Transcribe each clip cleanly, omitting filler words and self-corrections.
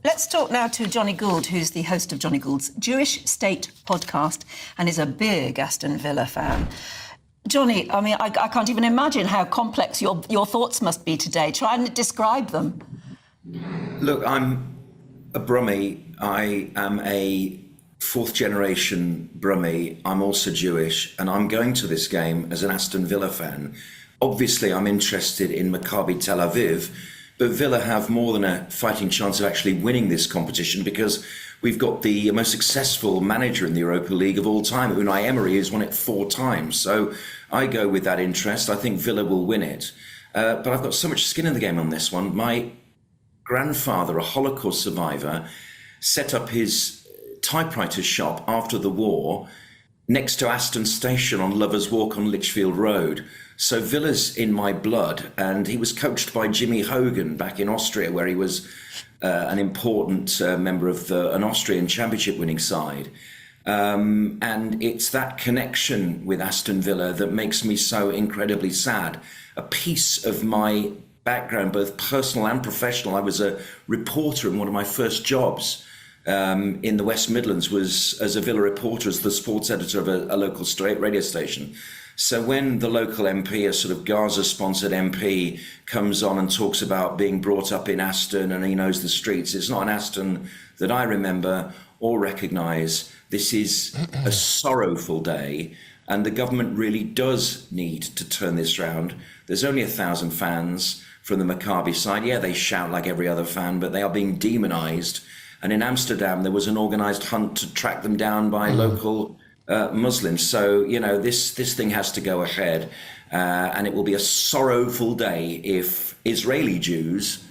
Let's talk now to Johnny Gould, who's the host of Johnny Gould's Jewish State podcast and is a big Aston Villa fan. Johnny, I mean, I can't even imagine how complex your thoughts must be today. Try and describe them. Look, I'm a Brummie. I am a fourth-generation Brummie. I'm also Jewish, and I'm going to this game as an Aston Villa fan. Obviously, I'm interested in Maccabi Tel Aviv, but Villa have more than a fighting chance of actually winning this competition because we've got the most successful manager in the Europa League of all time. Unai Emery has won it 4 times. So I go with that interest. I think Villa will win it. But I've got so much skin in the game on this one. My grandfather, a Holocaust survivor, set up his typewriter shop after the war next to Aston Station on Lovers Walk on Lichfield Road. So Villa's in my blood, and he was coached by Jimmy Hogan back in Austria, where he was an important member of an Austrian championship winning side. And it's that connection with Aston Villa that makes me so incredibly sad. A piece of my background, both personal and professional, I was a reporter, and one of my first jobs in the West Midlands was as a Villa reporter, as the sports editor of a local straight radio station. So when the local MP, a sort of Gaza-sponsored MP, comes on and talks about being brought up in Aston and he knows the streets, it's not an Aston that I remember or recognise. This is a sorrowful day, and the government really does need to turn this round. There's only 1,000 fans from the Maccabi side. Yeah, they shout like every other fan, but they are being demonised. And in Amsterdam, there was an organised hunt to track them down by local Muslims. So, you know, this thing has to go ahead. And it will be a sorrowful day if Israeli Jews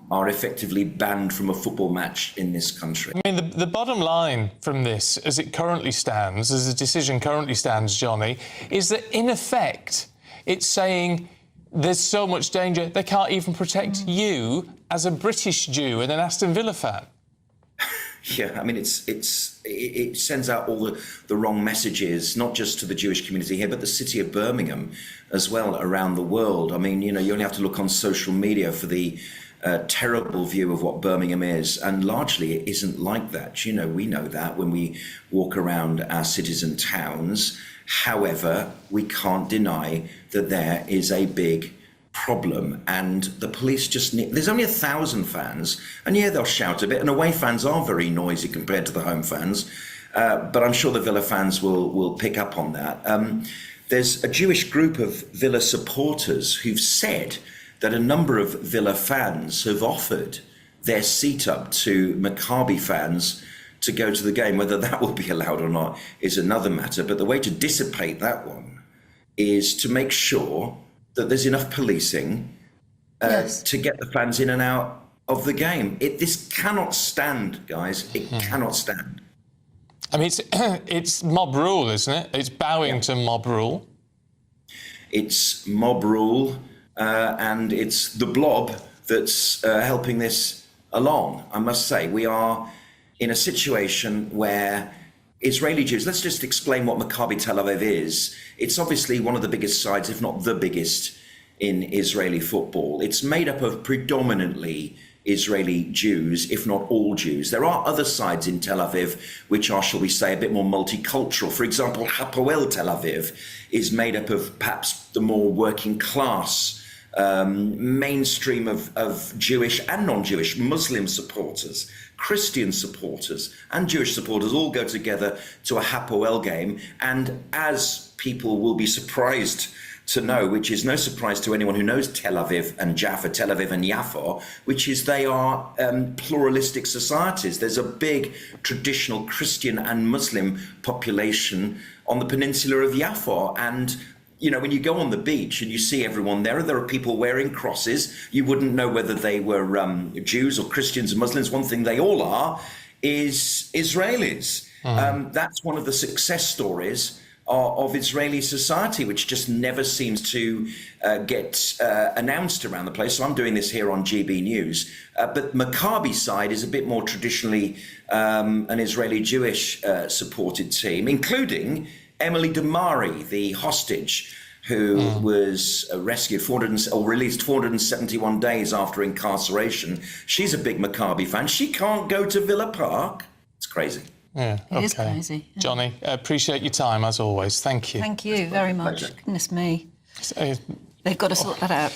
are effectively banned from a football match in this country. I mean, the bottom line from this, as it currently stands, as the decision currently stands, Johnny, is that in effect, it's saying there's so much danger, they can't even protect you as a British Jew and an Aston Villa fan. Yeah, I mean, it sends out all the wrong messages, not just to the Jewish community here, but the city of Birmingham as well around the world. I mean, you know, you only have to look on social media for the terrible view of what Birmingham is, and largely it isn't like that. You know, we know that when we walk around our cities and towns. However, we can't deny that there is a big problem, and the police just need, there's only 1,000 fans, and yeah, they'll shout a bit, and away fans are very noisy compared to the home fans, but I'm sure the Villa fans will pick up on that. There's a Jewish group of Villa supporters who've said that a number of Villa fans have offered their seat up to Maccabi fans to go to the game. Whether that will be allowed or not is another matter, but the way to dissipate that one is to make sure that there's enough policing to get the fans in and out of the game. This cannot stand, guys. It cannot stand. I mean, it's mob rule, isn't it? It's bowing to mob rule. It's mob rule, and it's the blob that's helping this along. I must say, we are in a situation where Israeli Jews, let's just explain what Maccabi Tel Aviv is. It's obviously one of the biggest sides, if not the biggest, in Israeli football. It's made up of predominantly Israeli Jews, if not all Jews. There are other sides in Tel Aviv which are, shall we say, a bit more multicultural. For example, Hapoel Tel Aviv is made up of perhaps the more working class, mainstream of Jewish and non-Jewish Muslim supporters, Christian supporters and Jewish supporters all go together to a Hapoel game. And as people will be surprised to know, which is no surprise to anyone who knows Tel Aviv and Jaffa, Tel Aviv and Yafo, which is they are pluralistic societies. There's a big traditional Christian and Muslim population on the peninsula of Yafo. And you know, when you go on the beach and you see everyone there are people wearing crosses. You wouldn't know whether they were Jews or Christians or Muslims. One thing they all are is Israelis. That's one of the success stories of Israeli society, which just never seems to get announced around the place. So I'm doing this here on GB News. But Maccabi side is a bit more traditionally an Israeli Jewish supported team, including Emily Damari, the hostage who was rescued or released 471 days after incarceration. She's a big Maccabi fan. She can't go to Villa Park. It's crazy. Yeah, It is crazy. Yeah. Johnny, appreciate your time as always. Thank you. Thank you very much. Pleasure. Goodness me. Uh, They've got to sort that out.